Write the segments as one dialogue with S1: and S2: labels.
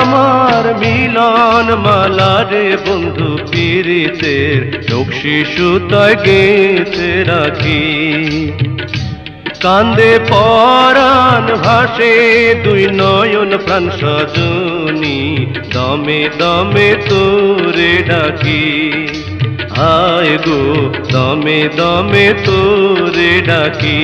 S1: আমার মিলন মালা রে বন্ধু পীড়িতের নকশি সুতায় গেঁথে রাখি। কান্দে পরাণ ভাসে দুই নয়ন প্রাণ সজনী, দমে দমে তোরে ডাকি। হায় গো দমে দমে তোরে ডাকি।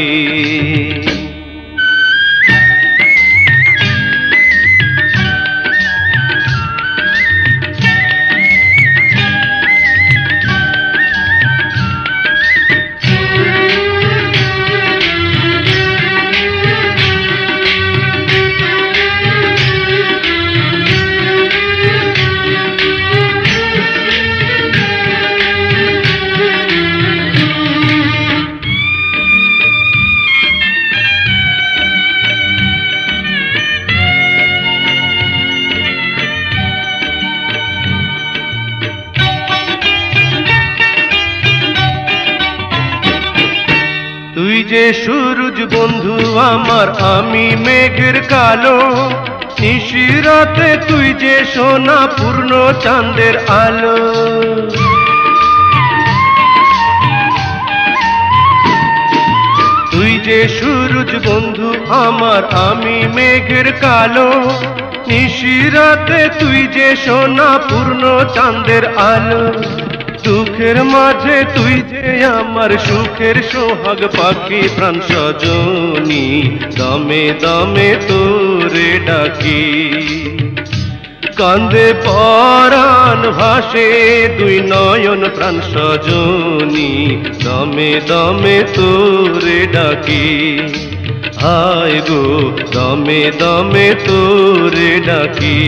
S1: তুই যে সূরজ বন্ধু আমার, আমি মেঘের কালো। নিশিরাতে তুই যে সোনা পূর্ণ চাঁদের আলো। তুই যে সূরজ বন্ধু আমার, আমি মেঘের কালো। নিশিরাতে তুই যে সোনা পূর্ণ চাঁদের আলো। দুঃখের মাঝে তুই যে আমার সুখের সোহাগ পাখি প্রাণ সজনী, দমে দমে তোরে ডাকি। কান্দে পরাণ ভাসে দুই নয়ন প্রাণ সজনী, দমে দমে তোরে ডাকি। হায় গো দমে দমে তোরে ডাকি।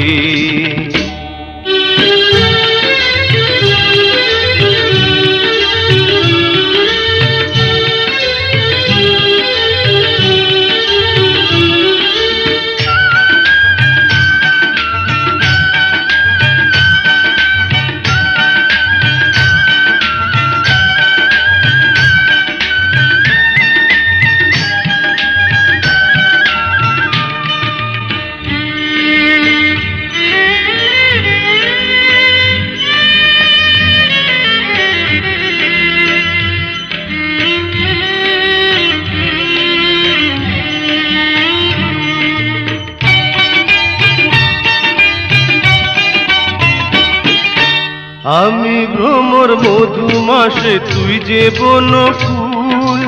S1: আমি ভ্রমর মধুমাসে তুই যে বন ফুল,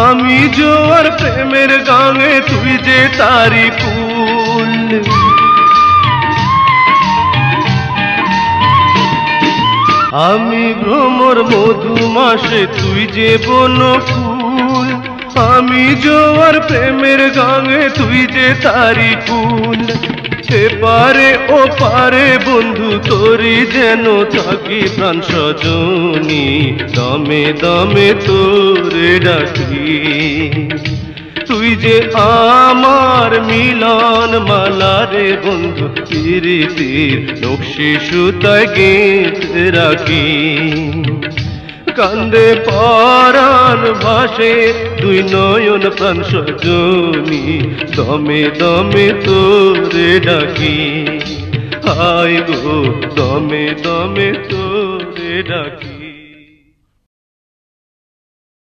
S1: আমি জোয়ার প্রেমের গাঙে তুই যে তারি ফুল। আমি ভ্রমর মধুমাসে তুই যে বন ফুল, আমি জোয়ার প্রেমের গাঙে তুই যে তারি ফুল। এপারে ও পারে বন্ধু তোরি যেন থাকি প্রাণ সজনী, দমে দমে তোরে ডাকি। তুই যে আমার মিলন মালা রে বন্ধু পীড়িতের নকশি সুতায় গেঁথে রাখি। কান্দে পরাণ ভাসে দুই নয়ন প্রাণ সজনী, দমে দমে তোরে ডাকি। হায় গো দমে দমে তোরে ডাকি।